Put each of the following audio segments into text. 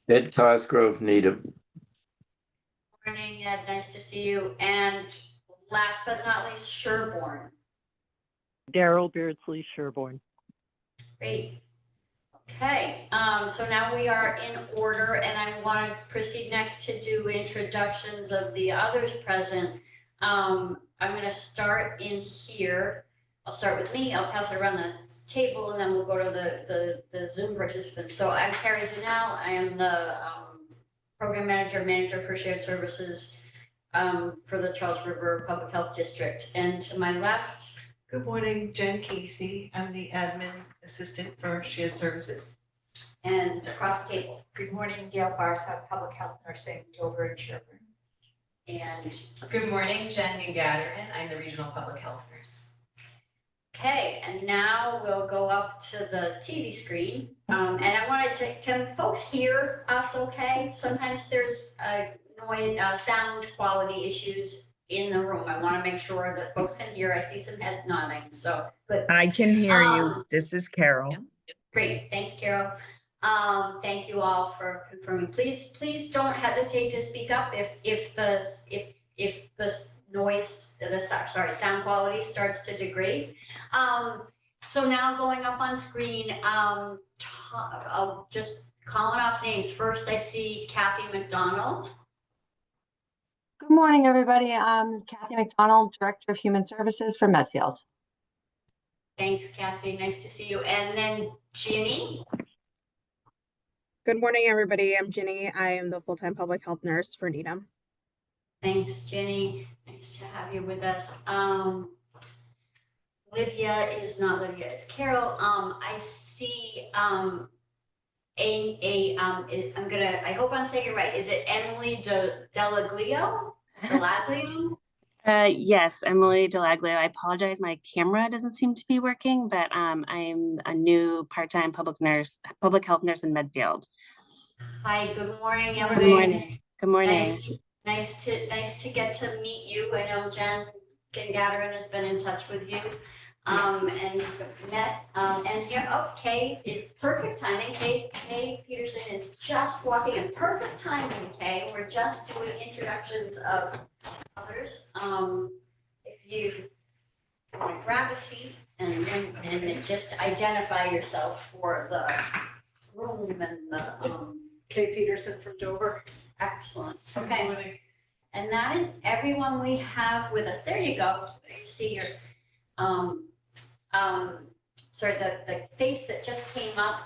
Ed Cosgrove, Needham. Morning, Ed. Nice to see you. And last but not least, Sherborne. Daryl Beardsley, Sherborne. Great. Okay, so now we are in order, and I want to proceed next to do introductions of the others present. I'm going to start in here. I'll start with me. I'll pass it around the table, and then we'll go to the Zoom participants. So I'm Carrie Janelle. I am the Program Manager for Shared Services for the Charles River Public Health District. And to my left. Good morning, Jen Casey. I'm the Admin Assistant for Shared Services. And across the table. Good morning, Gail Barsad, Public Health Nursing, Dover and Sherburne. And good morning, Jen Gagarin. I'm the Regional Public Health Nurse. okay, and now we'll go up to the TV screen. And I want to, can folks hear us okay? Sometimes there's noise, sound quality issues in the room. I want to make sure that folks can hear. I see some heads nodding, so good. I can hear you. This is Carol. Great, thanks, Carol. Thank you all for confirming. Please don't hesitate to speak up if the noise, sound quality starts to degrade. So now going up on screen, I'll just calling off names. First, I see Kathy McDonald. Good morning, everybody. I'm Kathy McDonald, Director of Human Services for Medfield. Thanks, Kathy. Nice to see you. And then Ginny. Good morning, everybody. I'm Ginny. I am the full-time public health nurse for Needham. Thanks, Ginny. Nice to have you with us. Livia is not Livia, it's Carol. I see I hope I'm saying it right. Is it Emily Delaglio? Yes, Emily Delaglio. I apologize, my camera doesn't seem to be working, but I'm a new part-time public health nurse in Medfield. Hi, good morning, Emily. Good morning. Good morning. Nice to get to meet you. I know Jen Gagarin has been in touch with you. And we've met, and here, Kay is perfect timing. Kay Peterson is just walking in. Perfect timing, Kay. We're just doing introductions of others. If you want to grab a seat and just identify yourself for the room and the Kay Peterson from Dover. excellent. Okay. And that is everyone we have with us. There you go. You see your sorry, the face that just came up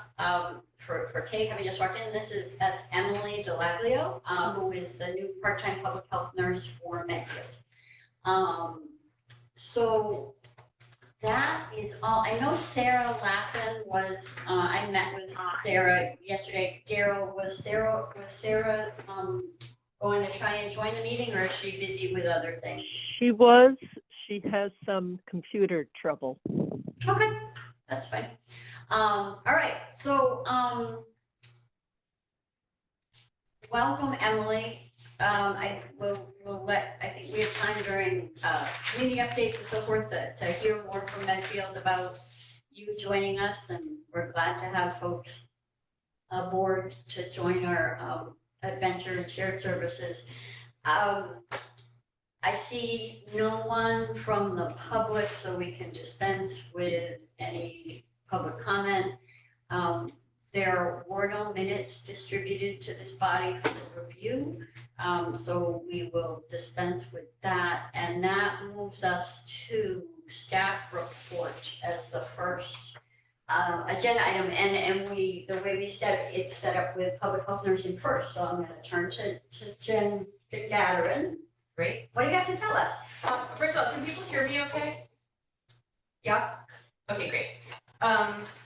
for Kay having just walked in, that's Emily Delaglio, who is the new part-time public health nurse for Medfield. So that is all. I know Sarah Lappin was, I met with Sarah yesterday. Daryl, was Sarah going to try and join the meeting, or is she busy with other things? She has some computer trouble. Okay, that's fine. All right, so welcome, Emily. I think we have time during community updates and so forth to hear more from Medfield about you joining us, and we're glad to have folks aboard to join our adventure in shared services. I see no one from the public, so we can dispense with any public comment. There were no minutes distributed to this body for review, so we will dispense with that. And that moves us to staff report as the first agenda item. And the way we it's set up with public health nursing first. So I'm going to turn to Jen Gagarin. Great. What do you have to tell us? First of all, can people hear me okay? Yeah. Okay, great.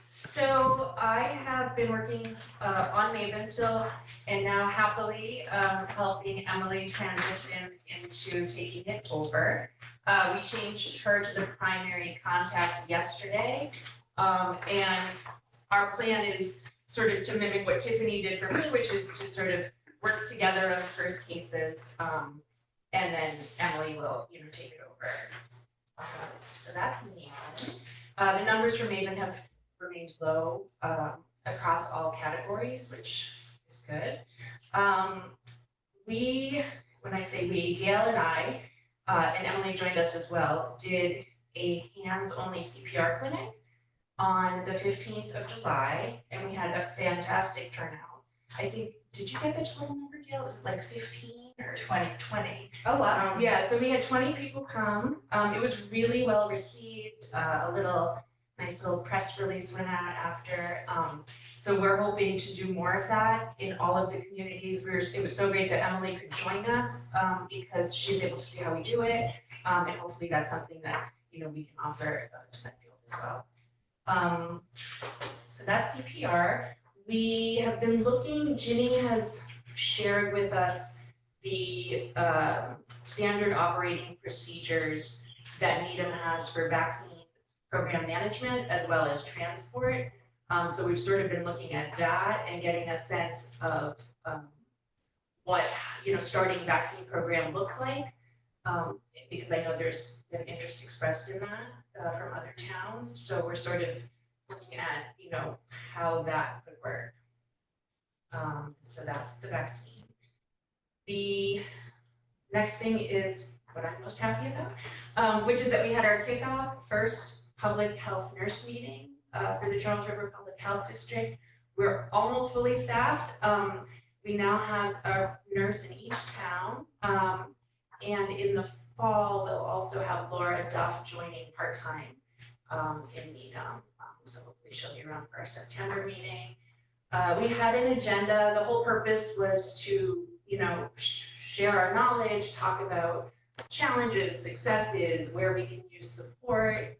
So I have been working on Maven still, and now happily helping Emily transition into taking it over. We changed her to the primary contact yesterday, and our plan is sort of to mimic what Tiffany did for me, which is to sort of work together on the first cases. And then Emily will, take it over. So that's me. The numbers for Maven have remained low across pass all categories, which is good. When I say we, Gail and I, and Emily joined us as well, did a hands-only CPR clinic on the 15th of July, and we had a fantastic turnout. I think, did you get the total number, Gail? Was it like 15 or 20? Oh, wow. Yeah, so we had 20 people come. It was really well received. Nice little press release went out after. So we're hoping to do more of that in all of the communities. It was so great that Emily could join us because she's able to see how we do it. And hopefully that's something that, we can offer to Medfield as well. So that's CPR. We have been looking, Ginny has shared with us the standard operating procedures that Needham has for vaccine program management as well as transport. So we've sort of been looking at that and getting a sense of what, starting vaccine program looks like. Because I know there's been interest expressed in that from other towns. So we're sort of looking at, how that would work. So that's the vaccine. The next thing is what I'm most happy about, which is that we had our kickoff first public health nurse meeting for the Charles River Public Health District. We're almost fully staffed. We now have a nurse in each town. And in the fall, we'll also have Laura Duff joining part-time in Needham. So hopefully she'll be around for our September meeting. We had an agenda. The whole purpose was to, share our knowledge, talk about challenges, successes, where we can use support,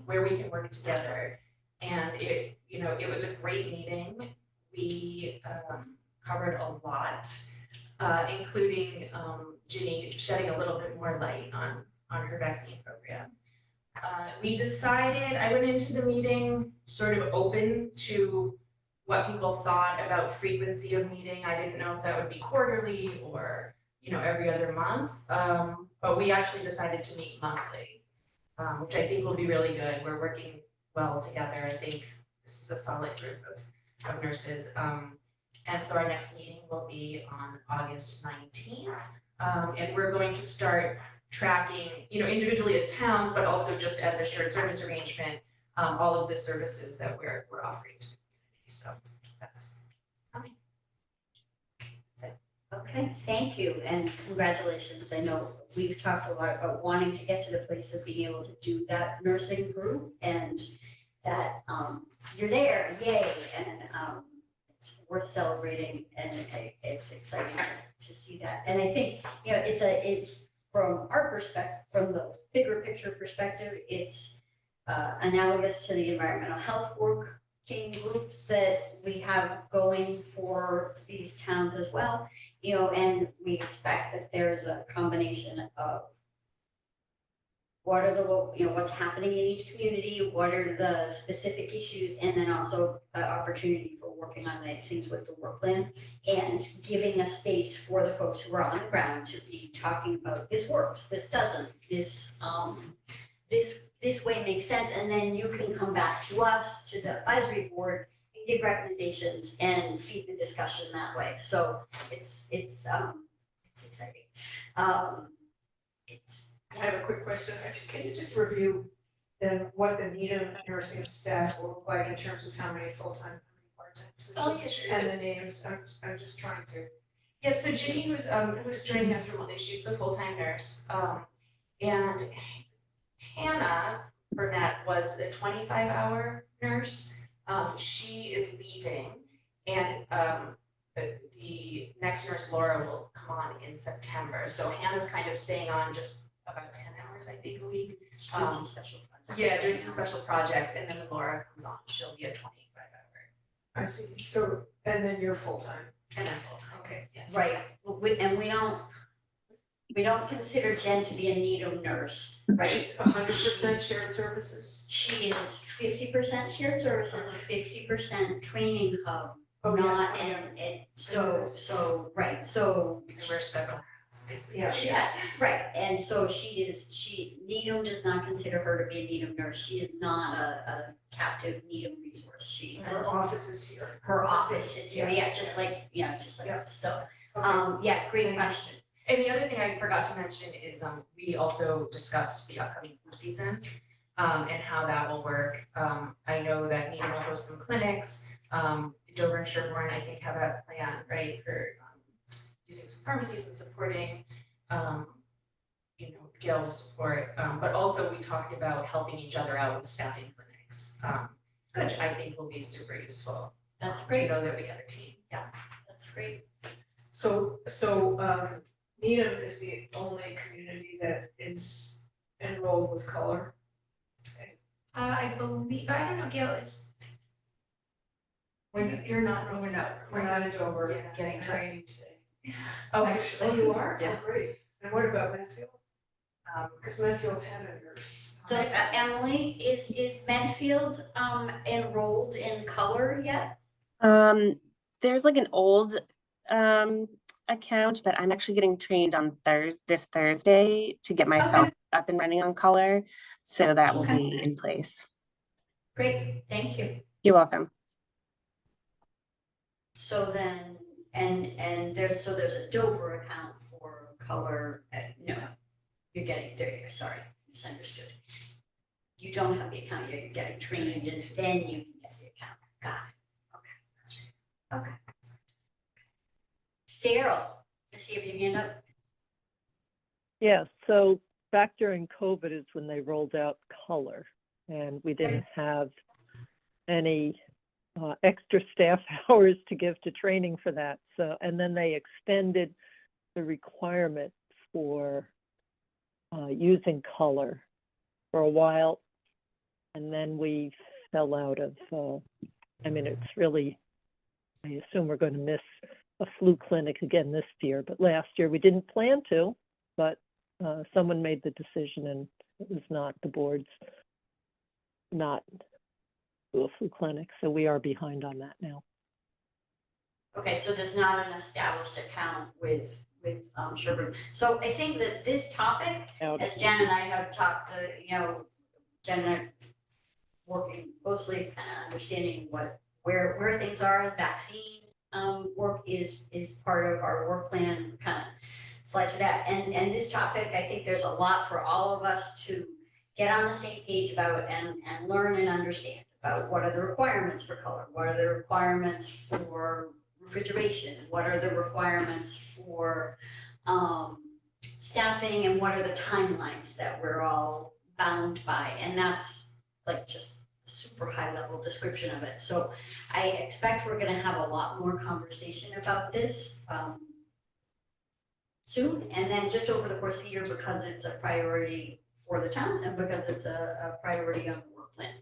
where we can work together. And it was a great meeting. We covered a lot, including Ginny shedding a little bit more light on her vaccine program. We decided, I went into the meeting sort of open to what people thought about frequency of meeting. I didn't know if that would be quarterly or, every other month. But we actually decided to meet monthly, which I think will be really good. We're working well together. I think this is a solid group of nurses. And so our next meeting will be on August 19th. And we're going to start tracking, individually as towns, but also just as a shared service arrangement, all of the services that we're offering to the community. So that's coming. Okay, thank you and congratulations. I know we've talked a lot about wanting to get to the place of being able to do that nursing group and that you're there, yay, and it's worth celebrating and it's exciting to see that. And I think, it's from our perspective, from the bigger picture perspective, it's analogous to the environmental health working group that we have going for these towns as well. And we expect that there's a combination of what are the what's happening in each community, what are the specific issues, and then also an opportunity for working on the things with the work plan and giving a space for the folks who are on the ground to be talking about this works, this doesn't, this way makes sense, and then you can come back to us, to the advisory board, and give recommendations and feed the discussion that way. So it's exciting. I have a quick question. Actually, can you just review what the Needham nursing staff will look like in terms of how many full-time, how many part-time positions, and the names? I'm just trying to. Yeah, so Ginny, who's joining us remotely, she's the full-time nurse. And Hannah Burnett was the 25-hour nurse. She is leaving, and the next nurse, Laura, will come on in September. So Hannah's kind of staying on just about 10 hours, I think, a week. Doing some special projects. Yeah, doing some special projects, and then when Laura comes on, she'll be a 25-hour. I see. So, and then you're full-time. And then full-time. Okay. Yes. Right, and we don't consider Jen to be a Needham nurse, right? She's 100% shared services. She is 50% shared services, 50% training hub, Oh, yeah. not, and so, right, so. And we're several. It's basically Yeah. Yes, right, and so Needham does not consider her to be a Needham nurse, she is not a captive Needham resource, she Her has, office is here. her office sits here, Yeah. yeah, just like, Yeah. so, Okay. yeah, great Thank you. question. And the other thing I forgot to mention is, we also discussed the upcoming flu season, and how that will work. I know that Needham will host some clinics, Dover and Sherborne, I think, have a plan, right, for, using some pharmacies and supporting, Gail support, but also we talked about helping each other out with staffing clinics, which I think will be super useful. That's To great, know that we have a team, yeah. that's great. So, Needham is the only community that is enrolled with color. I believe, I don't know, Gail is. You're not, we're not. We're not in Dover, Yeah. getting training today. Oh, Actually, oh, you are? Yeah. Oh, great. And what about Medfield? Because Medfield had a nurse. So Emily, is Medfield enrolled in color yet? There's like an old account, but I'm actually getting trained on this Thursday to get myself up and running on color. So that will Okay. be in place. Great, thank you. You're welcome. So then, and there's a Dover account for color, no, you're getting, there, sorry, misunderstood. You don't have the account yet, you're getting trained and then you can get the account, got it, okay, that's right, okay. Daryl, I see if you hand up. Yeah, so back during COVID is when they rolled out color, and we didn't have any extra staff hours to give to training for that. So, and then they extended the requirement for using color for a while, and then we fell out of, it's really, I assume we're going to miss a flu clinic again this year, but last year we didn't plan to, but someone made the decision and it was not the board's not do a flu clinic, so we are behind on that now. Okay, so there's not an established account with Sherburne. So I think that this topic, as Jen and I have talked to, Jen and I working closely, kind of understanding where things are. Vaccine work is part of our work plan, kind of slide to that. And this topic, I think there's a lot for all of us to get on the same page about and learn and understand about what are the requirements for color, what are the requirements for refrigeration, what are the requirements for staffing, and what are the timelines that we're all bound by. And that's like just a super high level description of it. So I expect we're gonna have a lot more conversation about this soon, and then just over the course of the year, because it's a priority for the towns and because it's a priority on the work plan.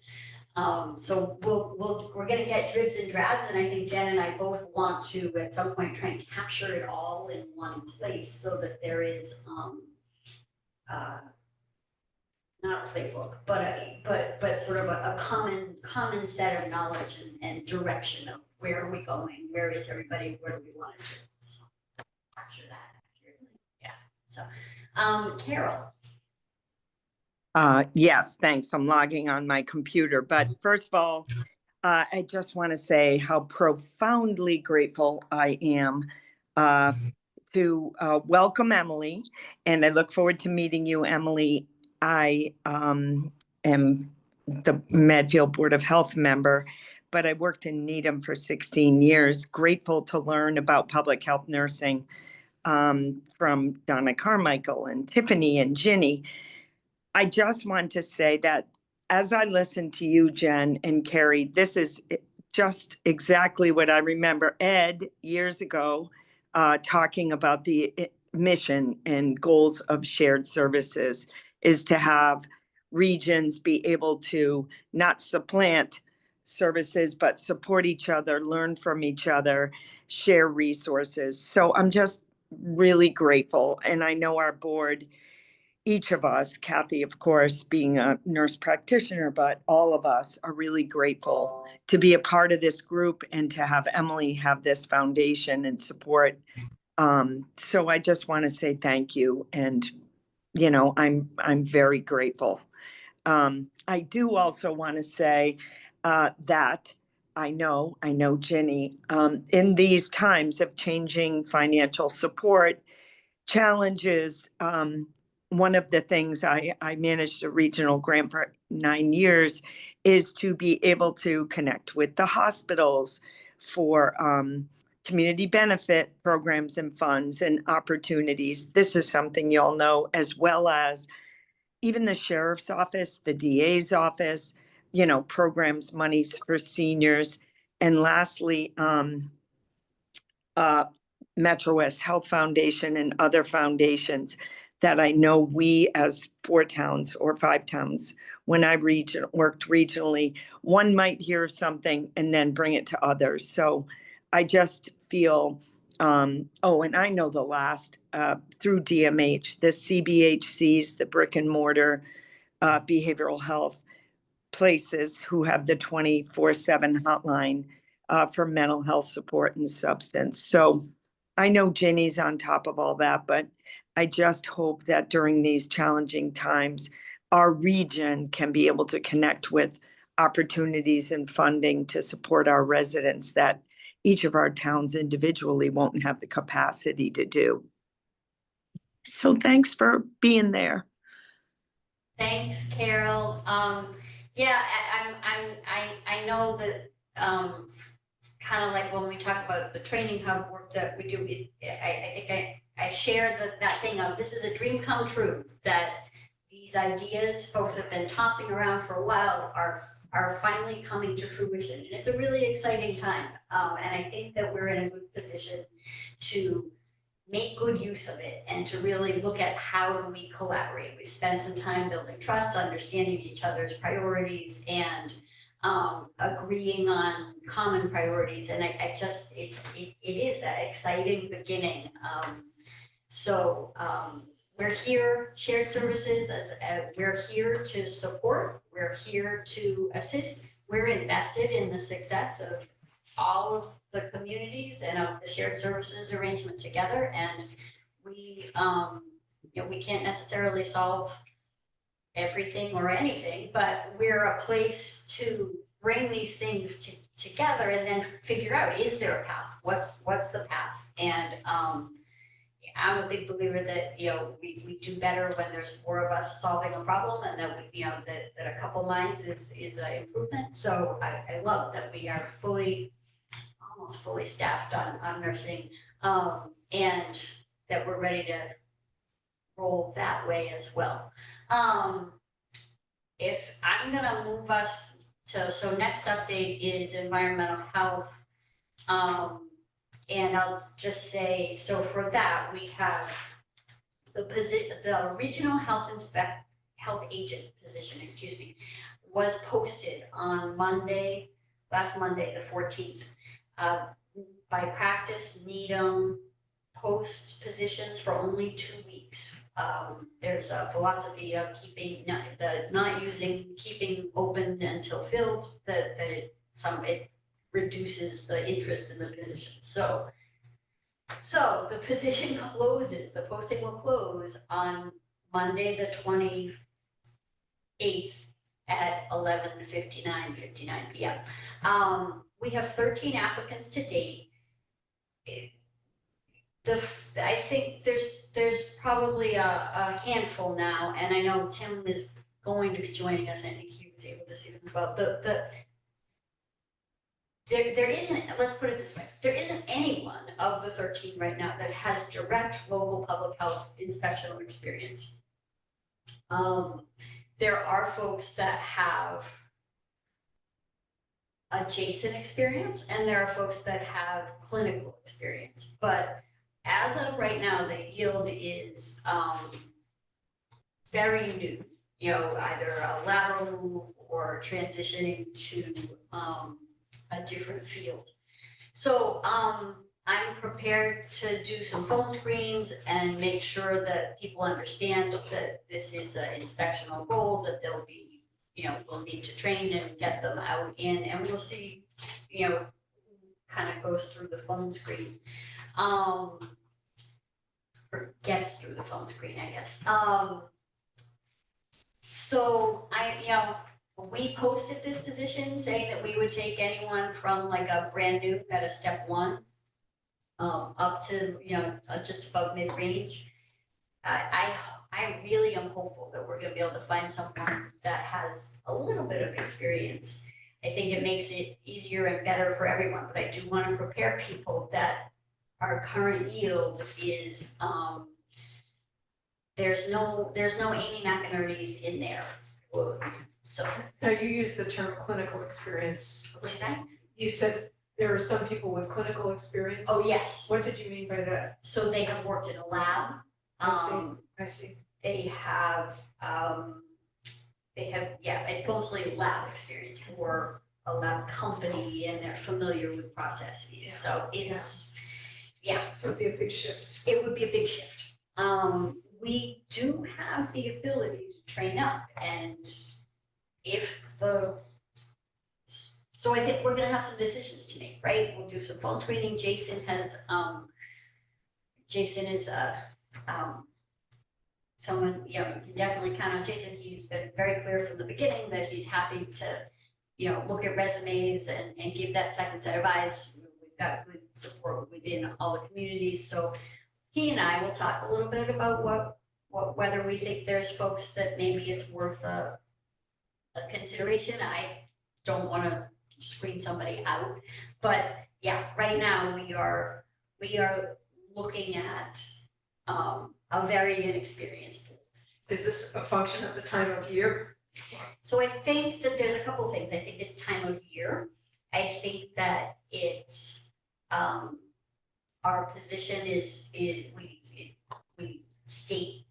So we're gonna get dribs and drabs, and I think Jen and I both want to at some point try and capture it all in one place so that there is not a playbook, but sort of a common set of knowledge and direction of where are we going, where is everybody, where do we want to do. So capture that accurately. Yeah. So Carol. Yes, thanks. I'm logging on my computer. But first of all, I just want to say how profoundly grateful I am to welcome Emily. And I look forward to meeting you, Emily. I am the Medfield Board of Health member, but I worked in Needham for 16 years. Grateful to learn about public health nursing from Donna Carmichael and Tiffany and Ginny. I just want to say that as I listen to you, Jen and Carrie, this is just exactly what I remember Ed years ago talking about the mission and goals of shared services is to have regions be able to not supplant services, but support each other, learn from each other, share resources. So I'm just really grateful. And I know our board, each of us, Kathy, of course, being a nurse practitioner, but all of us are really grateful to be a part of this group and to have Emily have this foundation and support So I just want to say thank you, and you know, I'm very grateful. I do also want to say that I know Ginny, in these times of changing financial support challenges, one of the things I managed a regional grant for 9 years is to be able to connect with the hospitals for community benefit programs and funds and opportunities. This is something you'll know, as well as even the sheriff's office, the DA's office, you know, programs, monies for seniors. And lastly, Metro West Health Foundation and other foundations that I know we as 4 towns or 5 towns, when I worked regionally, one might hear something and then bring it to others. So I just feel, oh, and I know the last, through DMH, the CBHCs, the brick and mortar behavioral health places who have the 24/7 hotline for mental health support and substance. So I know Ginny's on top of all that, but I just hope that during these challenging times, our region can be able to connect with opportunities and funding to support our residents that each of our towns individually won't have the capacity to do. So thanks for being there. Thanks, Carol. Yeah, I know that, kind of like when we talk about the training hub work that we do, I think I share that thing of, this is a dream come true, that these ideas folks have been tossing around for a while are finally coming to fruition. And it's a really exciting time. And I think that we're in a good position to make good use of it and to really look at how do we collaborate. We've spent some time building trust, understanding each other's priorities, and agreeing on common priorities. And I just, it is an exciting beginning. So we're here, shared services, we're here to support, we're here to assist. We're invested in the success of all of the communities and of the shared services arrangement together. And we, you know, we can't necessarily solve everything or anything, but we're a place to bring these things together and then figure out, is there a path? What's the path? And I'm a big believer that, you know, we do better when there's more of us solving a problem, and that, you know, that a couple minds is an improvement. So I love that we are almost fully staffed on nursing, and that we're ready to roll that way as well. If I'm gonna move us to, so next update is environmental health. And I'll just say, so for that, we have the regional health agent position, excuse me, was posted on last Monday, the 14th. By practice, Needham posts positions for only 2 weeks. There's a philosophy of keeping open until filled, that it reduces the interest in the position. So the position closes, the posting will close on Monday, the 28th at 11:59 p.m. We have 13 applicants to date. I think there's probably a handful now, and I know Tim is going to be joining us. I think he was able to see them about there isn't, let's put it this way, there isn't anyone of the 13 right now that has direct local public health inspectional experience. There are folks that have adjacent experience, and there are folks that have clinical experience. But as of right now, the yield is very new, you know, either a lateral move or transitioning to a different field. So I'm prepared to do some phone screens and make sure that people understand that this is an inspectional role, that they'll be, you know, we'll need to train and get them out in, and we'll see, you know, kind of goes through the phone screen. or gets through the phone screen, I guess. So we posted this position saying that we would take anyone from like a brand new at a step one up to, just above mid-range. I really am hopeful that we're gonna be able to find someone that has a little bit of experience. I think it makes it easier and better for everyone, but I do want to prepare people that our current yield is, there's no Amy McInerney's in there. So, Now, you use the term clinical experience. did I? You said there are some people with clinical experience. Oh, yes. What did you mean by that? So they have worked in a lab. I see. They have, it's mostly lab experience for a lab company and they're familiar with processes. Yeah. So it's, So it'd be a big shift. it would be a big shift. We do have the ability to train up and so I think we're gonna have some decisions to make, right? We'll do some phone screening. Jason is someone, you can definitely count on Jason. He's been very clear from the beginning that he's happy to, look at resumes and give that second set of eyes. We've got good support within all the communities, so he and I will talk a little bit about whether we think there's folks that maybe it's worth a consideration. I don't want to screen somebody out, but right now we are looking at a very inexperienced pool. Is this a function of the time of year? So I think that there's a couple of things. I think it's time of year. I think that it's our position is we state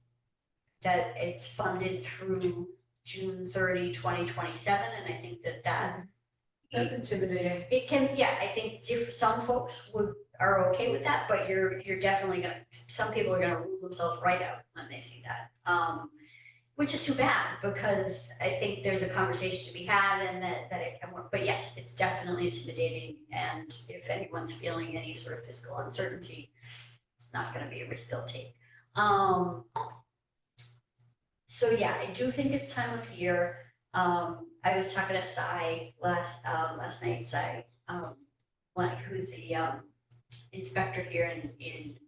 that it's funded through June 30, 2027, and I think that That's intimidating. it can, I think some folks are okay with that, but you're definitely some people are gonna rule themselves right out when they see that. Which is too bad, because I think there's a conversation to be had and that it can work, but yes, it's definitely intimidating, and if anyone's feeling any sort of fiscal uncertainty, it's not gonna be a risk they'll take. So I do think it's time of year. I was talking to Cy last night, Cy, who's the inspector here in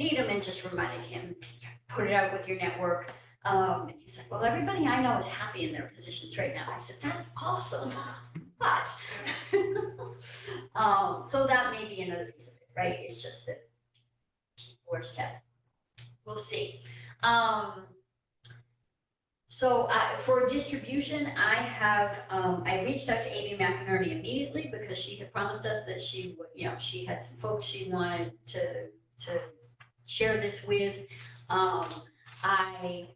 Needham, and just reminding him, put it out with your network. And he's like, well, everybody I know is happy in their positions right now. I said, that's awesome, but so that may be another piece of it, right? It's just that people are set. We'll see. So for distribution, I have, I reached out to Amy McInerney immediately because she had promised us that she would, she had some folks she wanted to share this with. I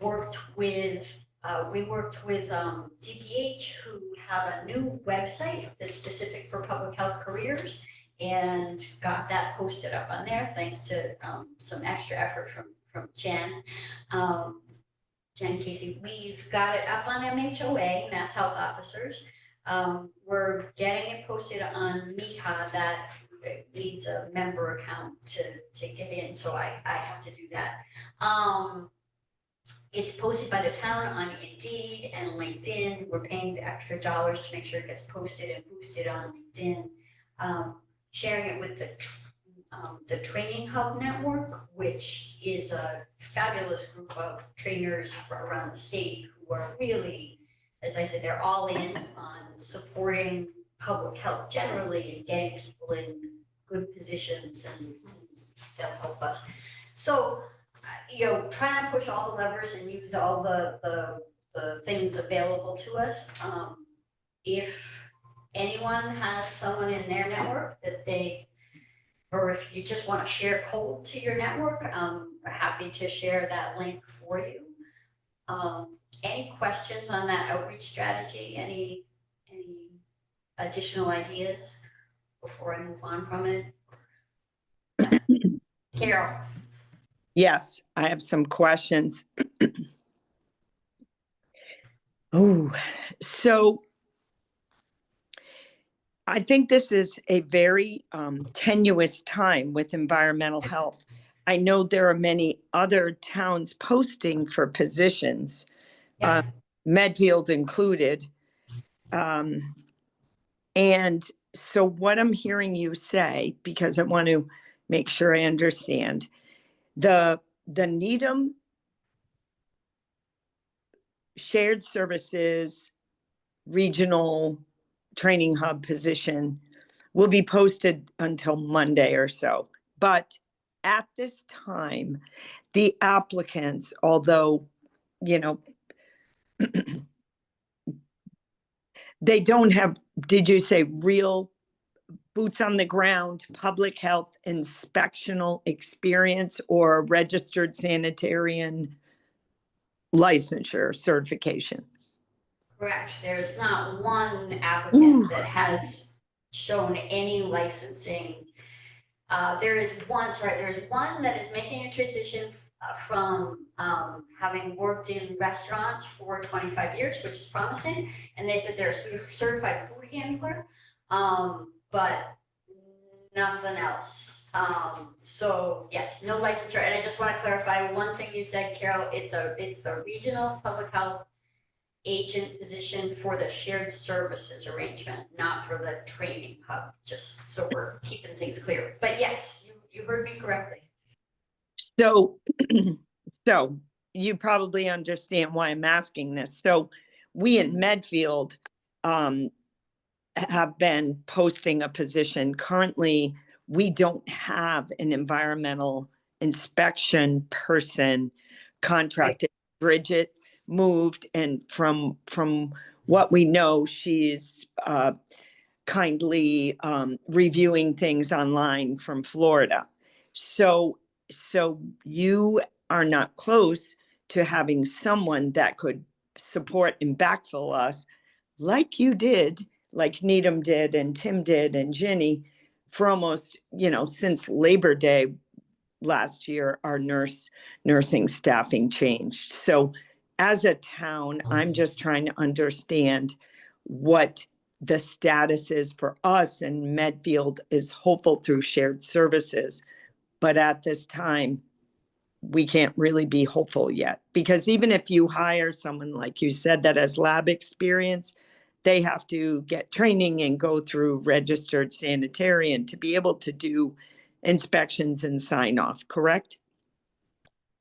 worked with, we worked with DPH, who have a new website that's specific for public health careers, and got that posted up on there thanks to some extra effort from Jen. Jen Casey, we've got it up on MHOA, Mass Health Officers. We're getting it posted on MIHA, that needs a member account to get in, so I have to do that. It's posted by the town on Indeed and LinkedIn. We're paying the extra dollars to make sure it gets posted and boosted on LinkedIn. Sharing it with the Training Hub Network, which is a fabulous group of trainers around the state who are really, as I said, they're all in on supporting public health generally and getting people in good positions, and they'll help us. So, trying to push all the levers and use all the things available to us. If anyone has someone in their network that or if you just want to share code to your network, I'm happy to share that link for you. Any questions on that outreach strategy? Any additional ideas before I move on from it? Carol. Yes, I have some questions. Oh, so I think this is a very tenuous time with environmental health. I know there are many other towns posting for positions, Yeah. Medfield included. And so what I'm hearing you say, because I want to make sure I understand, the Needham shared services regional training hub position will be posted until Monday or so. But at this time, the applicants, although, you know, they don't have, did you say real boots on the ground, public health inspectional experience or registered sanitarian licensure certification? Correct. There's not one applicant that has shown any licensing. There is one that is making a transition from having worked in restaurants for 25 years, which is promising. And they said they're a certified food handler, but nothing else. So yes, no licensure. And I just want to clarify one thing you said, Carol. It's the regional public health agent position for the shared services arrangement, not for the training hub, just so we're keeping things clear. But yes, you heard me correctly. So, so you probably understand why I'm asking this. So we in Medfield have been posting a position. Currently, we don't have an environmental inspection person contracted. Bridget moved, and from what we know, she's kindly reviewing things online from Florida. So you are not close to having someone that could support and backfill us like you did, like Needham did and Tim did and Ginny for almost, since Labor Day last year, our nursing staffing changed. So as a town, I'm just trying to understand what the status is for us, and Medfield is hopeful through shared services. But at this time, we can't really be hopeful yet, because even if you hire someone, like you said, that has lab experience, they have to get training and go through registered sanitarian to be able to do inspections and sign off, correct?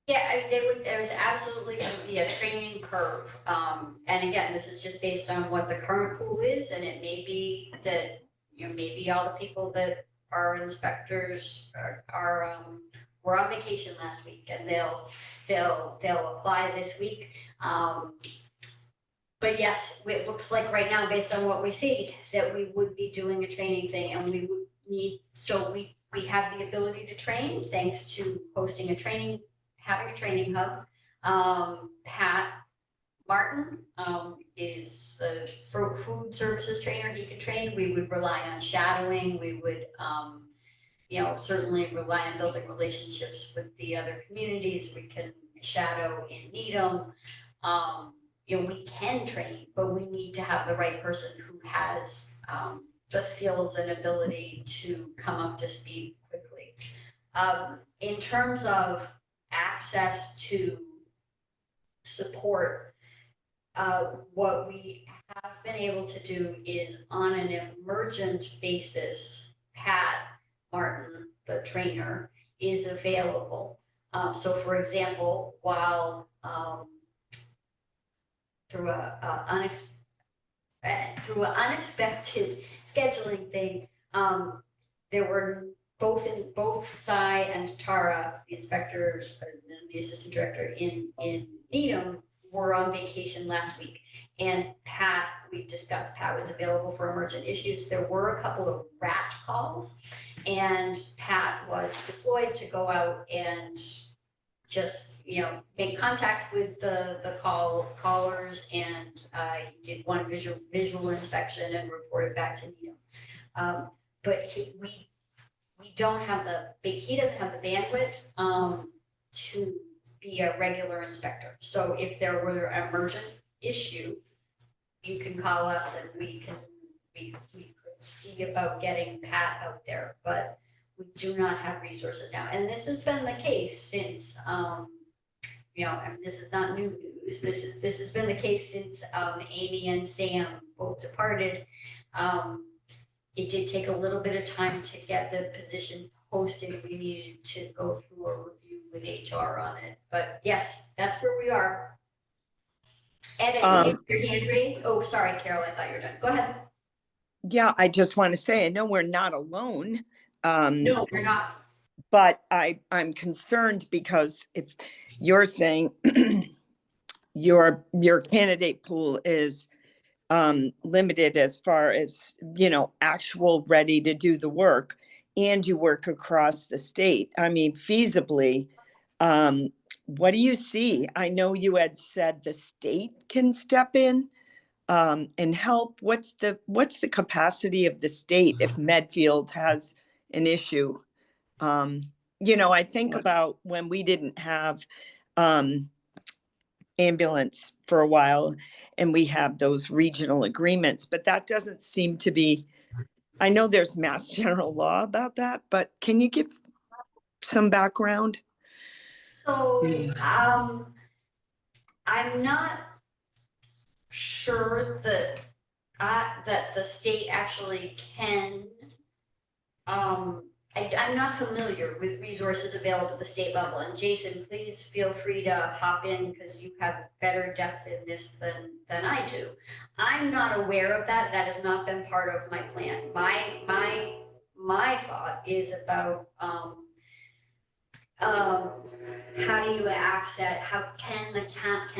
Yeah, there's absolutely going to be a training curve. And again, this is just based on what the current pool is, and it may be that, maybe all the people that are inspectors were on vacation last week and they'll apply this week. But yes, it looks like right now, based on what we see, that we would be doing a training thing, and we would need, so we have the ability to train thanks to having a training hub. Pat Martin is the food services trainer. He can train. We would rely on shadowing. We would, certainly rely on building relationships with the other communities. We can shadow in Needham. We can train, but we need to have the right person who has the skills and ability to come up to speed quickly. In terms of access to support, what we have been able to do is, on an emergent basis, Pat Martin, the trainer, is available. So for example, while through an unexpected scheduling thing, there were both Cy and Tara, the inspectors, the assistant director in Needham, were on vacation last week. And Pat, we discussed, Pat was available for emergent issues. There were a couple of rat calls, and Pat was deployed to go out and just, make contact with the callers, and he did one visual inspection and reported back to Needham. But he doesn't have the bandwidth to be a regular inspector. So if there were an emergent issue, you can call us and we could see about getting Pat out there, but we do not have resources now. And this has been the case since, and this is not new news. This has been the case since Amy and Sam both departed. It did take a little bit of time to get the position posted. We needed to go through a review with HR on it. But yes, that's where we are. Ed, I see your hand raised. Oh, sorry, Carol, I thought you were done. Go ahead. Yeah, I just want to say, I know we're not alone. No, we're not. But I'm concerned because if you're saying your candidate pool is limited as far as, actual ready to do the work, and you work across the state, I mean, feasibly, what do you see? I know you had said the state can step in and help. What's the capacity of the state if Medfield has an issue? I think about when we didn't have ambulance for a while and we have those regional agreements, but that doesn't seem to be, I know there's mass general law about that, but can you give some background? So, I'm not sure that the state actually can, I'm not familiar with resources available at the state level, and Jason, please feel free to hop in because you have better depth in this than I do. I'm not aware of that. That has not been part of my plan. My thought is about how do you access, how can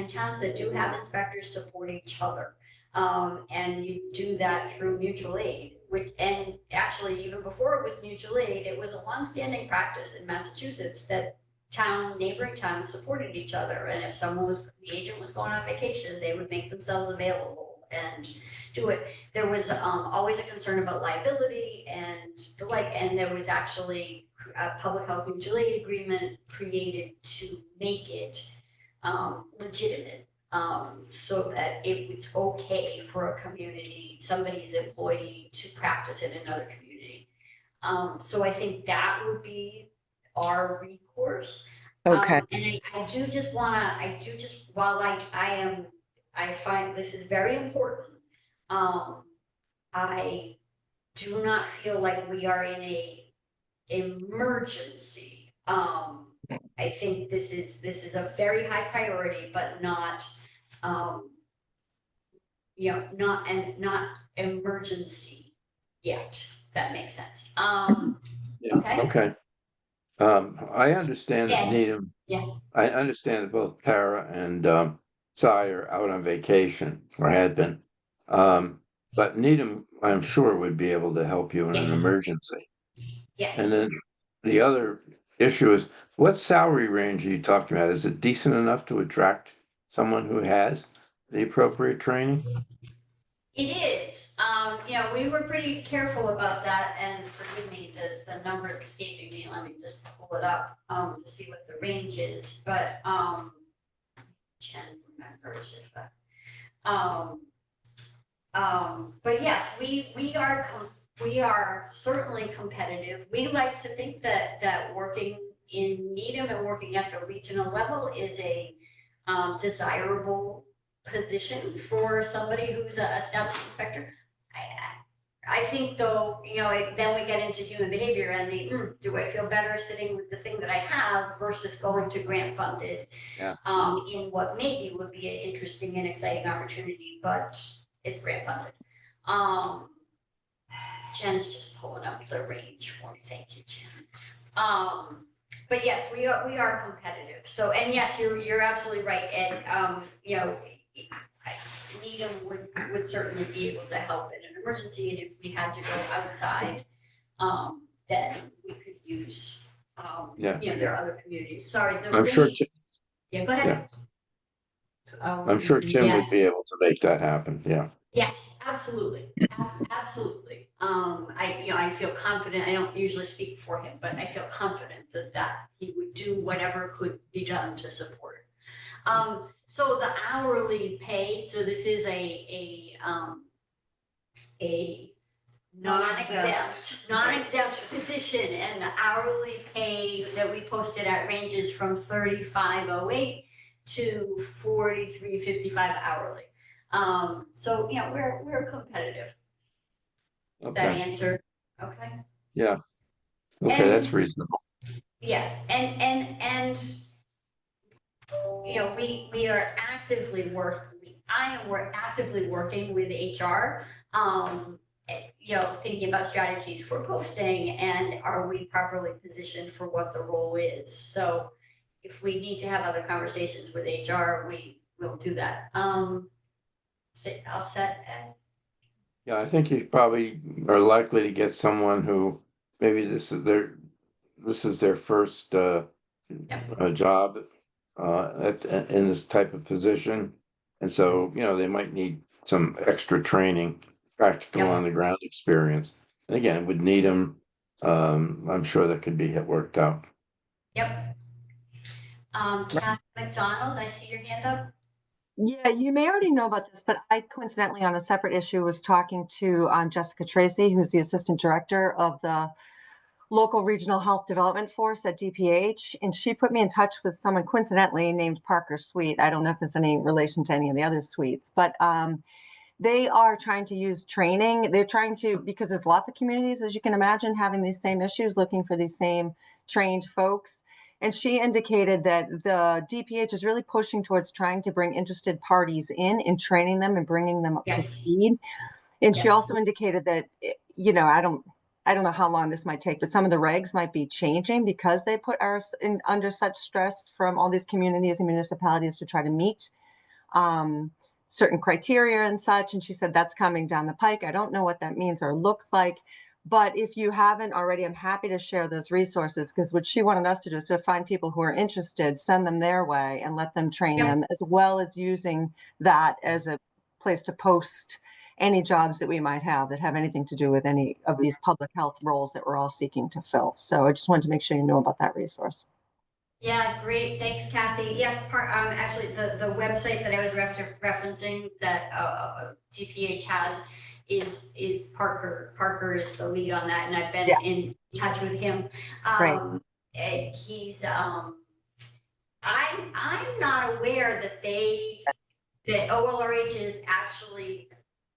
towns that do have inspectors support each other? And you do that through mutual aid. And actually, even before it was mutual aid, it was a longstanding practice in Massachusetts that neighboring towns supported each other. And if the agent was going on vacation, they would make themselves available and do it. There was always a concern about liability and the like, and there was actually a public health mutual aid agreement created to make it legitimate. So that it's okay for a community, somebody's employee, to practice in another community. So I think that would be our recourse. Okay. And while I find this is very important, I do not feel like we are in a emergency. I think this is a very high priority, but not not emergency yet, if that makes sense. Okay. I understand that Yeah. Needham. Yeah. I understand that both Tara and Cy are out on vacation or had been. But Needham, I'm sure, would be able to help you in an Yes. emergency. Yes. And then the other issue is, what salary range are you talking about? Is it decent enough to attract someone who has the appropriate training? It is. We were pretty careful about that, and forgive me, the number escaping me. Let me just pull it up to see what the range is. But Jen remembers if but yes, we are certainly competitive. We like to think that working in Needham and working at the regional level is a desirable position for somebody who's an established inspector. I think though, then we get into human behavior and do I feel better sitting with the thing that I have versus going to grant funded in what maybe would be an interesting and exciting opportunity, but it's grant funded. Jen's just pulling up the range for me. Thank you, Jen. But yes, we are competitive. So, and yes, you're absolutely right. And Needham would certainly be able to help in an emergency, and if we had to go outside, then we could use there are other communities. Sorry, I'm sure. Go ahead. I'm sure Tim would be able to make that happen. Yeah. Yes, absolutely, absolutely. I feel confident. I don't usually speak for him, but I feel confident that he would do whatever could be done to support. So the hourly pay. So this is a non-exempt position, and the hourly pay that we posted at ranges from 35.08 to 43.55 hourly. So, you know, we're competitive. That Okay, answer, okay? yeah. Okay, that's And- reasonable. Yeah, and you know, we are actively we're actively working with HR, you know, thinking about strategies for posting and are we properly positioned for what the role is. So if we need to have other conversations with HR, we will do that. I'll set, Yeah, I think you probably are likely to get someone who maybe this is their first job in this type of position. And so, you know, they might need some extra training, practical Yep. on the ground experience. And again, with Needham, I'm sure that could be worked out. yep. Kathy McDonald, I see your hand up. Yeah, you may already know about this, but I coincidentally on a separate issue was talking to Jessica Tracy, who's the assistant director of the local regional health development force at DPH. And she put me in touch with someone coincidentally named Parker Sweet. I don't know if there's any relation to any of the other Sweets, but they are trying to use training. They're trying to, because there's lots of communities, as you can imagine, having these same issues, looking for these same trained folks. And she indicated that the DPH is really pushing towards trying to bring interested parties in and training them and bringing them up to Yes. speed. And she Yes. also indicated that, you know, I don't know how long this might take, but some of the regs might be changing because they put us under such stress from all these communities and municipalities to try to meet certain criteria and such. And she said that's coming down the pike. I don't know what that means or looks like. But if you haven't already, I'm happy to share those resources, because what she wanted us to do is to find people who are interested, send them their way and let them train Yep. them, as well as using that as a place to post any jobs that we might have that have anything to do with any of these public health roles that we're all seeking to fill. So I just wanted to make sure you know about that resource. Yeah, great. Thanks, Kathy. Yes, actually, the website that I was referencing that DPH has is Parker. Parker is the lead on that, and I've been in touch with him. Great. And he's I'm not aware that OLRH is actually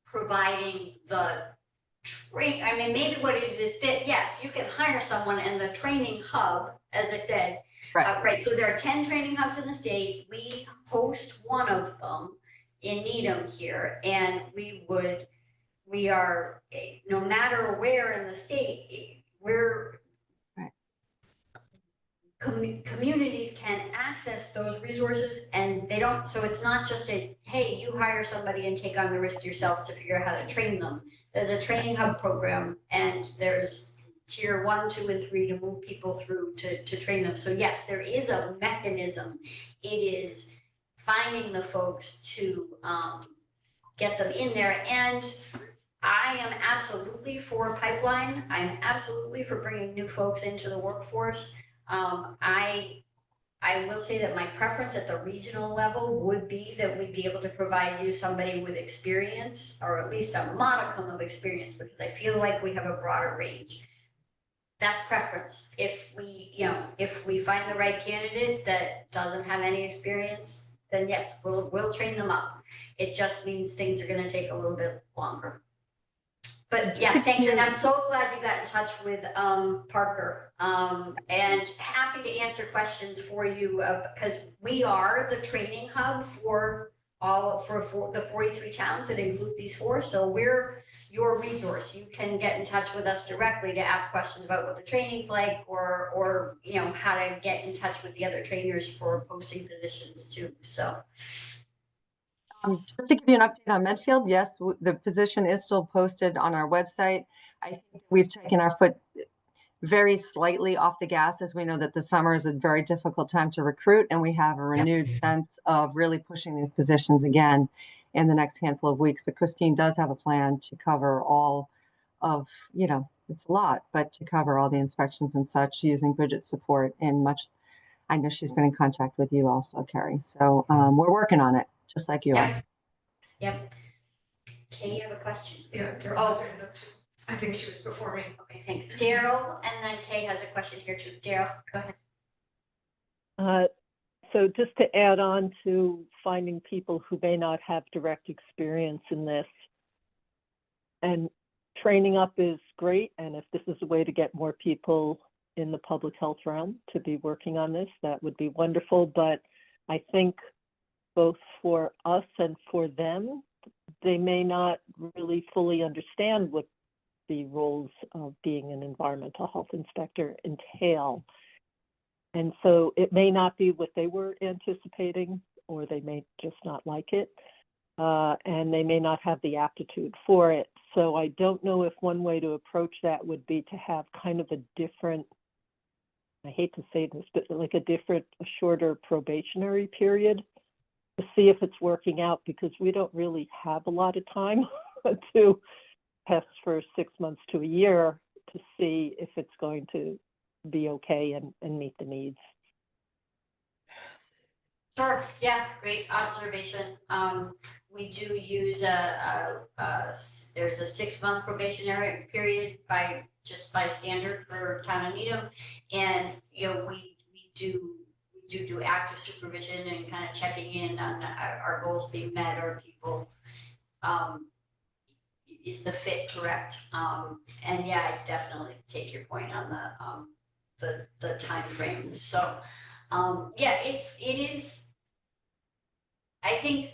providing the train. I mean, maybe what it is that yes, you can hire someone, and the training hub, as I said. Right, so there are 10 training hubs in the state. We host one of them in Needham here, and we are, no matter where in the state, communities can access those resources, and they don't, so it's not just hey, you hire somebody and take on the risk yourself to figure out how to train them. There's a training hub program, and there's tier 1, 2, and 3 to move people through to train them. So yes, there is a mechanism. It is finding the folks to get them in there. And I am absolutely for a pipeline. I'm absolutely for bringing new folks into the workforce. I will say that my preference at the regional level would be that we'd be able to provide you somebody with experience, or at least a modicum of experience, because I feel like we have a broader range. That's preference. If we find the right candidate that doesn't have any experience, then yes, we'll train them up. It just means things are going to take a little bit longer. But yeah, thanks, and I'm so glad you got in touch with Parker, and happy to answer questions for you, because we are the training hub for the 43 towns that include these 4. So we're your resource. You can get in touch with us directly to ask questions about what the training's like, or you know, how to get in touch with the other trainers for posting positions too. So just to give you an update on Medfield, yes, the position is still posted on our website. I think we've taken our foot very slightly off the gas, as we know that the summer is a very difficult time to recruit, and we have a renewed sense of really pushing these positions again in the next handful of weeks. But Christine does have a plan to cover all of, you know, it's a lot, but to cover all the inspections and such using Bridget's support in much. I know she's been in contact with you also, Carrie. So we're working on it, just like you are. Yep. Kay, you have a question? Yeah, Carol has her hand up too. I think she was before me. Okay, thanks. Daryl, and then Kay has a question here too. Daryl, go ahead. So just to add on to finding people who may not have direct experience in this, and training up is great, and if this is a way to get more people in the public health realm to be working on this, that would be wonderful. But I think both for us and for them, they may not really fully understand what the roles of being an environmental health inspector entail. And so it may not be what they were anticipating, or they may just not like it, and they may not have the aptitude for it. So I don't know if one way to approach that would be to have kind of a different, I hate to say this, but like a shorter probationary period to see if it's working out, because we don't really have a lot of time to test for 6 months to a year to see if it's going to be okay and meet the needs. Sure, yeah, great observation. We do use there's a 6-month probationary period by standard for town of Needham. And, you know, we do active supervision and kind of checking in on our goals being met, or people, is the fit correct? And yeah, I definitely take your point on the time frame. So, yeah, it is, I think,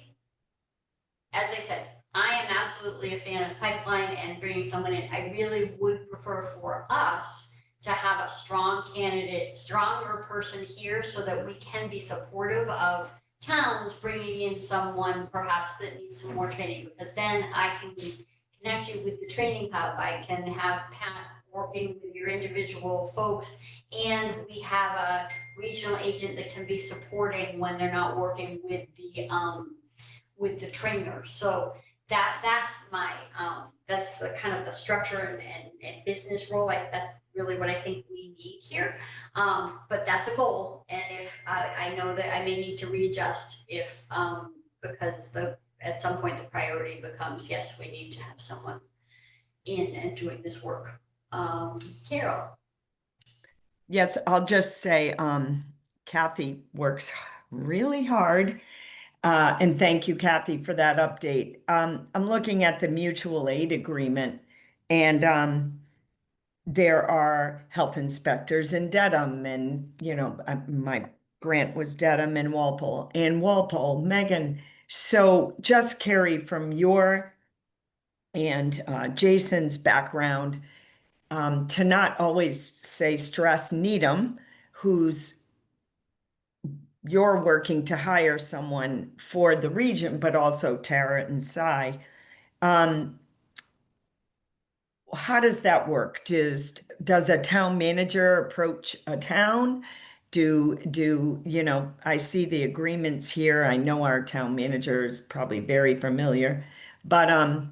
as I said, I am absolutely a fan of pipeline and bringing someone in. I really would prefer for us to have a strong candidate, stronger person here, so that we can be supportive of towns bringing in someone perhaps that needs some more training, because then I can connect you with the training hub. I can have Pat working with your individual folks, and we have a regional agent that can be supporting when they're not working with the trainer. So that's my that's the kind of the structure and business role. That's really what I think we need here. But that's a goal, and if I know that I may need to readjust if because at some point the priority becomes, yes, we need to have someone in and doing this work. Carol. Yes, I'll just say, Kathy works really hard. And thank you, Kathy, for that update. I'm looking at the mutual aid agreement, and there are health inspectors in Dedham, and, you know, my grant was Dedham and Walpole, Megan. So just Carrie, from your and Jason's background, to not always say stress Needham, you're working to hire someone for the region, but also Tara and Cy. How does that work? Does a town manager approach a town? You know, I see the agreements here. I know our town manager is probably very familiar, but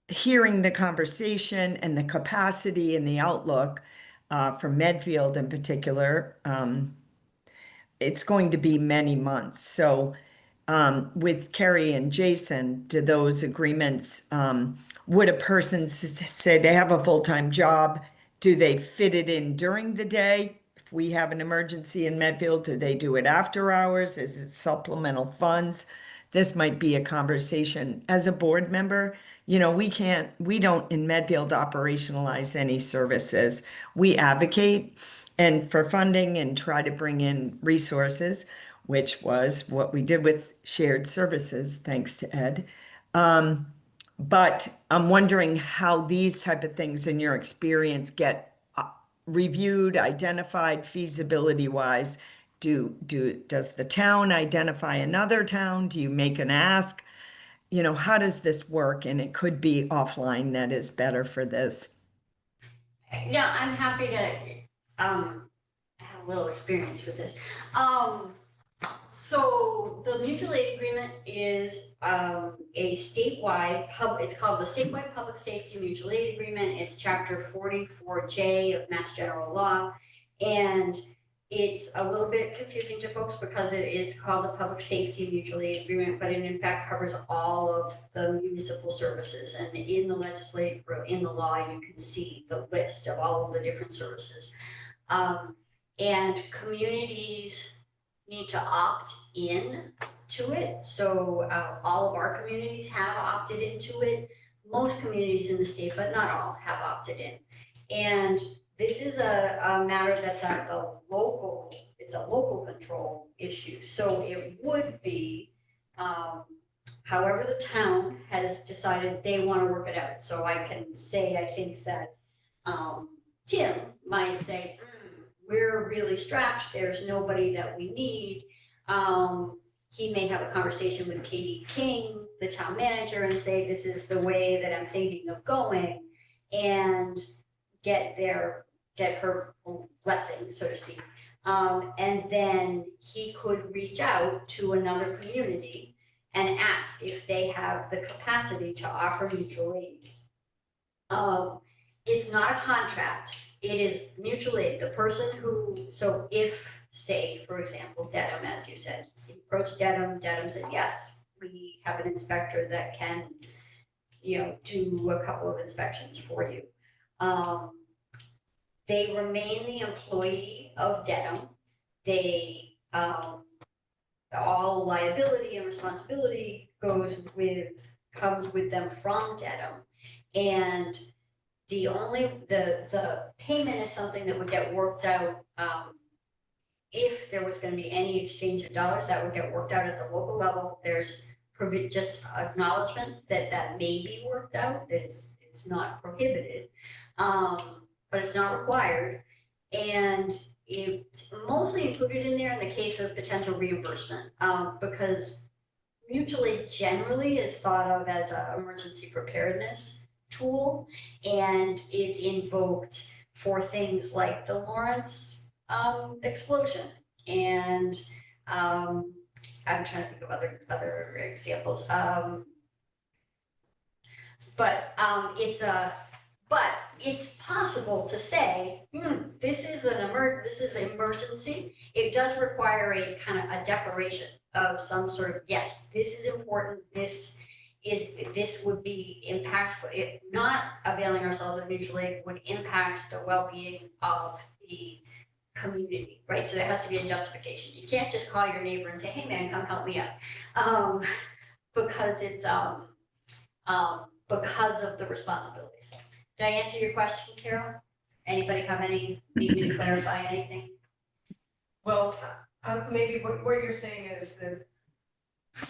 hearing the conversation and the capacity and the outlook for Medfield in particular, it's going to be many months. So with Carrie and Jason, do those agreements, would a person say they have a full-time job? Do they fit it in during the day? If we have an emergency in Medfield, do they do it after hours? Is it supplemental funds? This might be a conversation as a board member. You know, we don't in Medfield operationalize any services. We advocate and for funding and try to bring in resources, which was what we did with shared services, thanks to Ed. But I'm wondering how these type of things in your experience get reviewed, identified feasibility-wise. Does the town identify another town? Do you make an ask? You know, how does this work? And it could be offline that is better for this. Yeah, I'm happy to have a little experience with this. So the mutual aid agreement is a statewide it's called the Statewide Public Safety Mutual Aid Agreement. It's chapter 44J of Mass General Law. And it's a little bit confusing to folks because it is called the Public Safety Mutual Aid Agreement, but it in fact covers all of the municipal services. And in the legislative, in the law, you can see the list of all of the different services. And communities need to opt in to it. So all of our communities have opted into it. Most communities in the state, but not all, have opted in. And this is a matter that's at the local, it's a local control issue. So it would be, however the town has decided they want to work it out. So I can say, I think that Tim might say, we're really strapped, there's nobody that we need. He may have a conversation with Katie King, the town manager, and say, this is the way that I'm thinking of going, and get her blessing, so to speak. And then he could reach out to another community and ask if they have the capacity to offer mutual aid. It's not a contract, it is mutual aid. The person who, so if, say, for example, Dedham, as you said, he approached Dedham, Dedham said, yes, we have an inspector that can, do a couple of inspections for you. They remain the employee of Dedham. They, all liability and responsibility comes with them from Dedham. And the payment is something that would get worked out, if there was gonna be any exchange of dollars, that would get worked out at the local level. There's just acknowledgement that may be worked out, that it's not prohibited. But it's not required, and it's mostly included in there in the case of potential reimbursement, because mutual aid generally is thought of as an emergency preparedness tool and is invoked for things like the Lawrence explosion, and I'm trying to think of other examples, but it's possible to say, this is an emergency. It does require a kind of a declaration of some sort of, yes, this is important. This would be impactful. If not availing ourselves of mutual aid would impact the well-being of the community, right? So there has to be a justification. You can't just call your neighbor and say, hey man, come help me out. Because it's because of the responsibilities. Did I answer your question, Carol? Anybody need me to clarify anything? Well, maybe what you're saying is that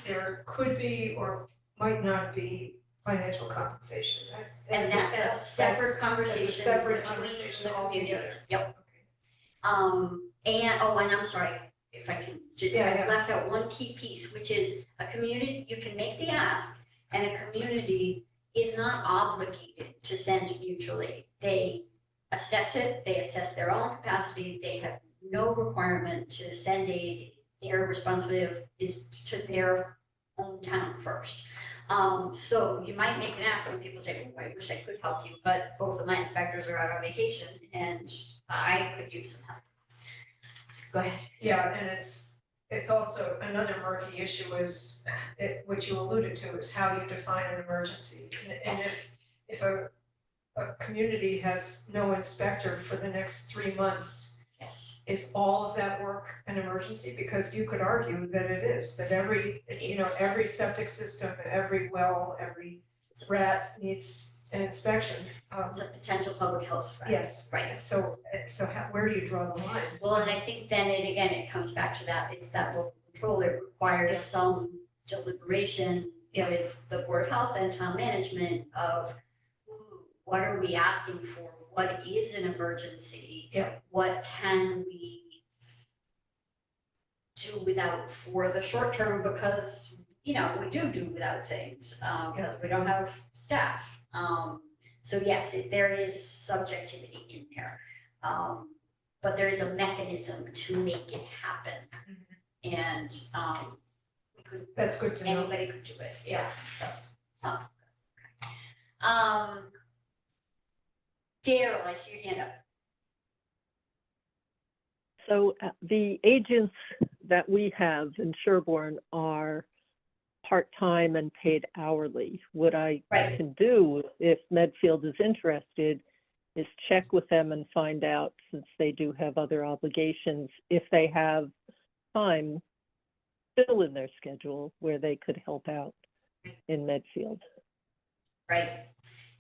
there could be or might not be financial compensation. And that's a separate conversation. That's a separate between conversation the altogether. communities. Yep. Okay. And I'm sorry, if I can, I left out one key piece, which is a community, you can make the ask, and a community is not obligated to send mutual aid. They assess it, they assess their own capacity, they have no requirement to send aid. Their responsibility is to their own town first. So you might make an ask when people say, oh, I wish I could help you, but both of my inspectors are out on vacation and I could use some help. Go ahead. Yeah, and it's also another murky issue is, which you alluded to, is how you define an emergency. And if a community has no inspector for the next 3 months, Yes. is all of that work an emergency? Because you could argue that it is, that every septic system, every well, every rat needs an inspection. It's a potential public health threat. Yes, Right. so where do you draw the line? Well, and I think then it comes back to that, it's that local control, it requires some deliberation with the Board of Health and town management of what are we asking for? What is an emergency? Yeah. What can we do without for the short term? Because, we do without things, because we don't have staff. So yes, there is subjectivity in there. But there is a mechanism to make it happen. And That's good to know. anybody could do it, so. Daryl, I see your hand up. So the agents that we have in Sherborne are part-time and paid hourly. What I Right. can do, if Medfield is interested, is check with them and find out, since they do have other obligations, if they have time still in their schedule where they could help out in Medfield. Right.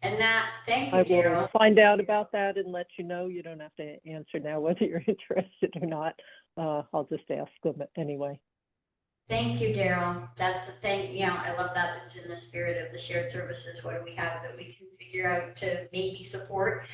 And that, thank you, I will Daryl. find out about that and let you know. You don't have to answer now whether you're interested or not. I'll just ask them anyway. Thank you, Daryl. That's a thing, you know, I love that. It's in the spirit of the shared services. What do we have that we can figure out to maybe support?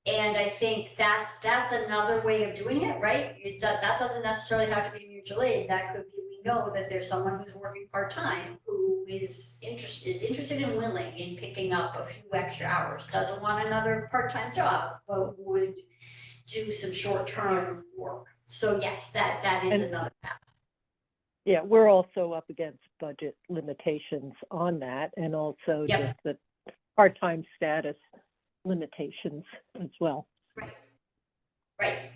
And I think that's another way of doing it, right? That doesn't necessarily have to be mutual aid. That could be, we know that there's someone who's working part-time who is interested and willing in picking up a few extra hours, doesn't want another part-time job, but would do some short-term work. So yes, that is And- another path. Yeah, we're also up against budget limitations on that, and also Yep. just the part-time status limitations as well. Right.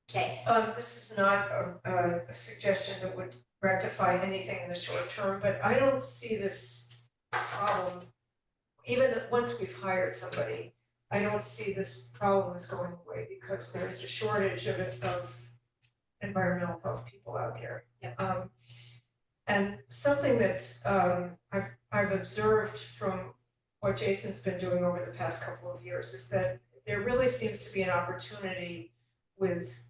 Okay. This is not a suggestion that would rectify anything in the short term, but I don't see this problem, even once we've hired somebody, I don't see this problem as going away because there's a shortage of environmental health people out there. Yep. And something that's I've observed from what Jason's been doing over the past couple of years is that there really seems to be an opportunity with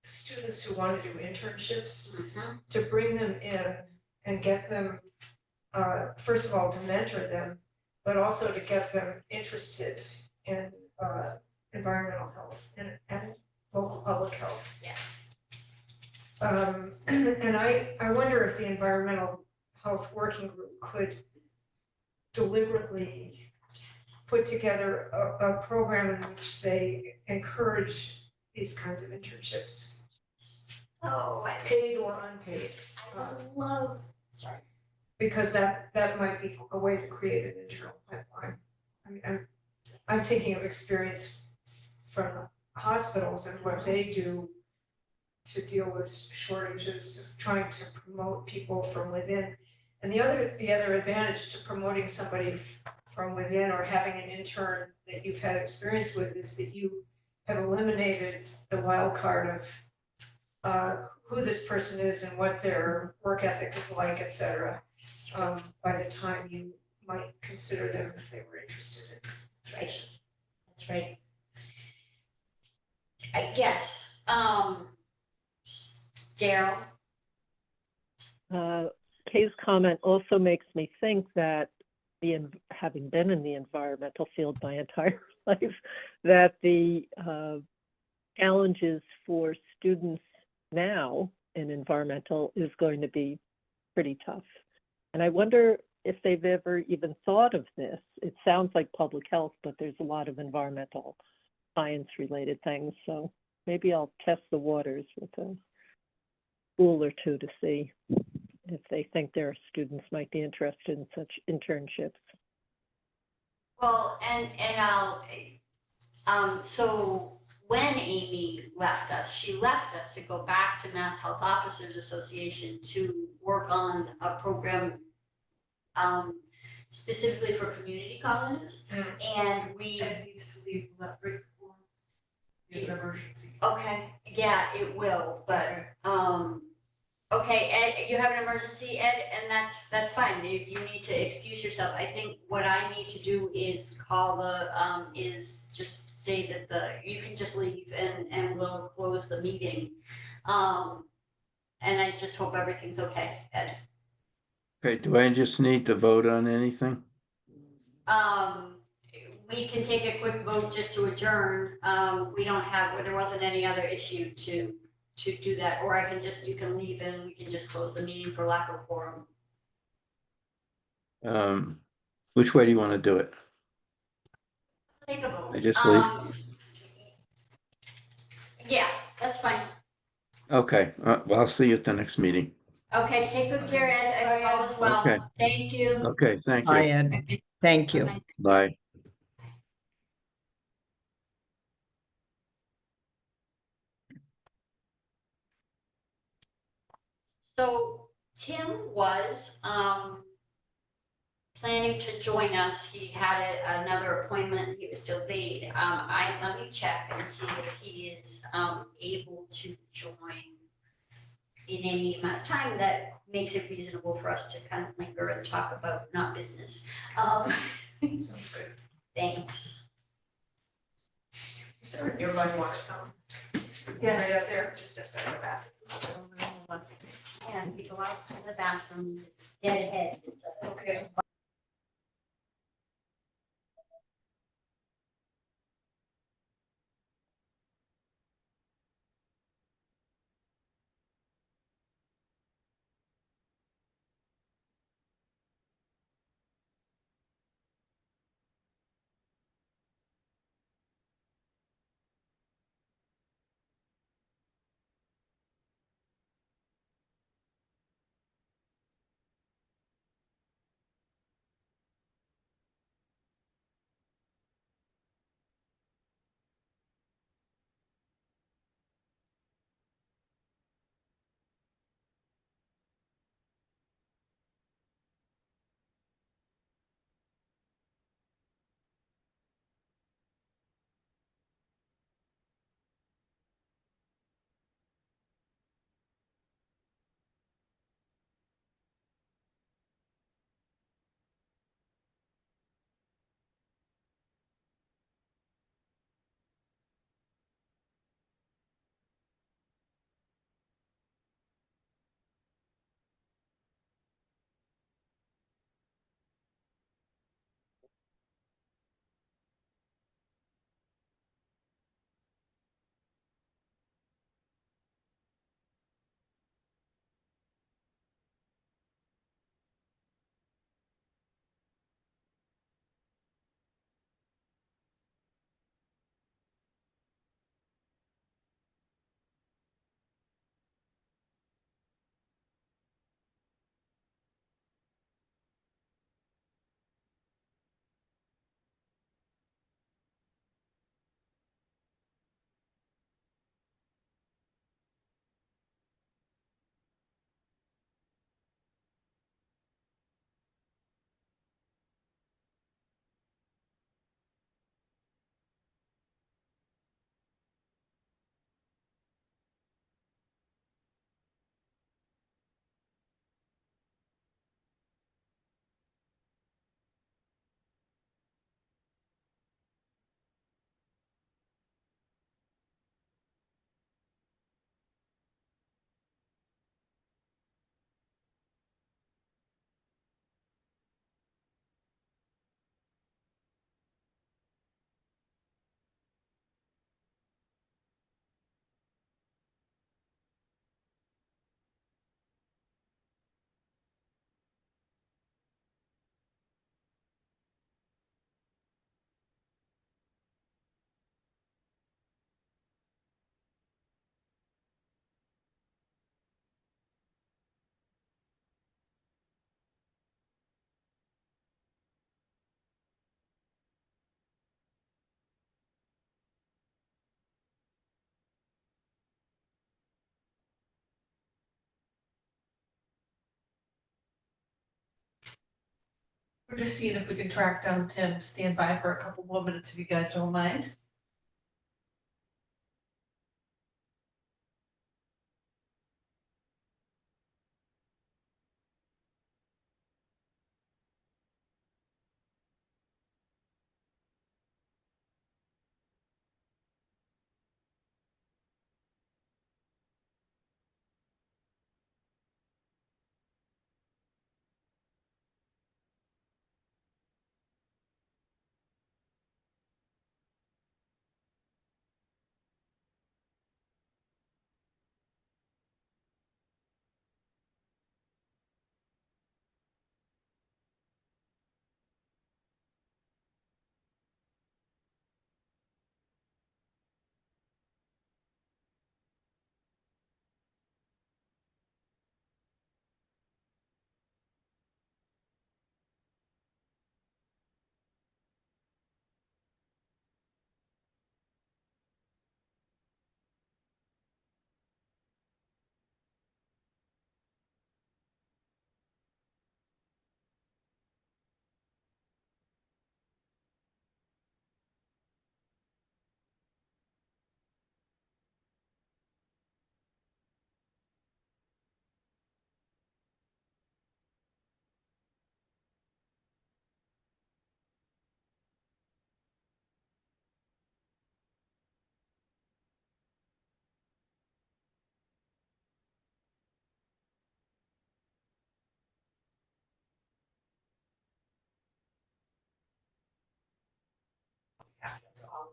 students who want to do internships to bring them in and get them, first of all, to mentor them, but also to get them interested in environmental health and local public health. Yes. And I wonder if the Environmental Health Working Group could deliberately put together a program in which they encourage these kinds of internships, Oh, paid or unpaid. Sorry. Because that might be a way to create an internal pipeline. I mean, I'm thinking of experience from hospitals and what they do to deal with shortages of trying to promote people from within. And the other advantage to promoting somebody from within or having an intern that you've had experience with is that you have eliminated the wild card of who this person is and what their work ethic is like, et cetera. By the time you might consider them if they were interested in the position. That's right. I guess, Daryl, Kay's comment also makes me think that having been in the environmental field my entire life, that the challenges for students now in environmental is going to be pretty tough. And I wonder if they've ever even thought of this. It sounds like public health, but there's a lot of environmental science related things. So maybe I'll test the waters with a school or two to see if they think their students might be interested in such internships. well, and I'll, so when Amy left us, she left us to go back to Mass Health Officers Association to work on a program specifically for community colleges. And we needs to leave that before it's an emergency. Okay, yeah, it will, but, okay, Ed, you have an emergency, Ed, and that's fine, if you need to excuse yourself, I think what I need to do is call is just say that you can just leave and we'll close the meeting. And I just hope everything's okay, Ed. Okay, do I just need to vote on anything? We can take a quick vote just to adjourn, there wasn't any other issue to do that, or you can leave and we can just close the meeting for lack of quorum. Which way do you want to do it? Take a vote. I just leave? Yeah, that's fine. Okay, well, I'll see you at the next meeting. Okay, take good care, Ed, and all as well. Okay. Thank you. Okay, thank Bye, you. Ed. Thank you. Bye. So Tim was, planning to join us. He had another appointment he was delayed. Let me check and see if he is, able to join in any amount of time that makes it reasonable for us to kind of linger and talk about not business. Sounds good. Thanks. Is there a nearby water fountain? Yes. Right out there, just outside the bathroom. Yeah, if we go out to the bathroom, it's dead ahead. It's a- Okay. We're just seeing if we can track down Tim. Stand by for a couple more minutes if you guys don't mind.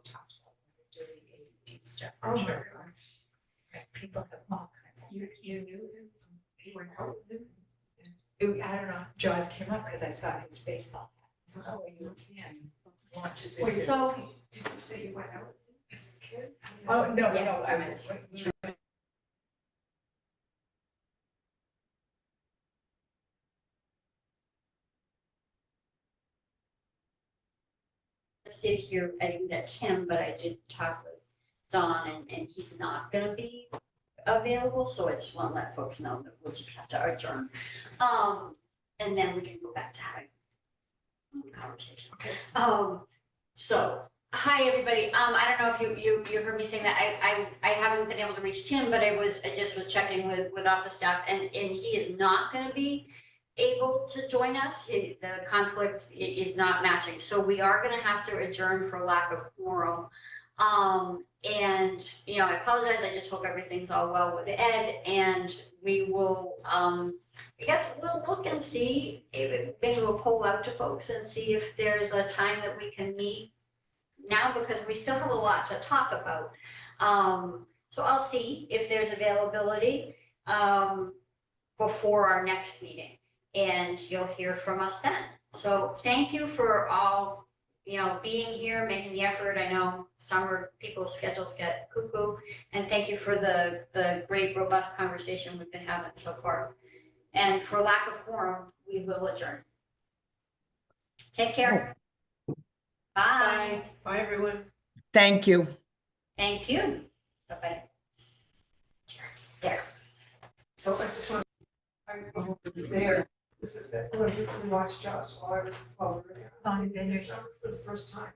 we talked about when we were doing the AED stuff. Oh my God. People have all kinds of. You knew him, he went out with him. I don't know, Jaws came up because I saw his baseball hat. So, oh, you can watch his. Wait, So, did you say you went out with him as a kid? Oh, no, Yeah. no, I meant. did hear, I didn't get Tim, but I did talk with Don and he's not gonna be available, so I just wanna let folks know that we'll just have to adjourn. And then we can go back to having a conversation. Okay. So, hi, everybody. I don't know if you heard me saying that. I haven't been able to reach Tim, but I just was checking with office staff and he is not gonna be able to join us. The conflict is not matching. So we are gonna have to adjourn for lack of quorum. And, you know, I apologize. I just hope everything's all well with Ed and we will, I guess we'll look and see, maybe we'll poll out to folks and see if there's a time that we can meet now because we still have a lot to talk about. So I'll see if there's availability, before our next meeting. And you'll hear from us then. So thank you for all, you know, being here, making the effort. I know summer people's schedules get cuckoo. And thank you for the great, robust conversation we've been having so far. And for lack of quorum, we will adjourn. Take care. Bye. Bye, everyone. Thank you. Thank you. Bye-bye. There. So I just want, I was there, this is, when we watched Jaws while we were there. On the For the first time.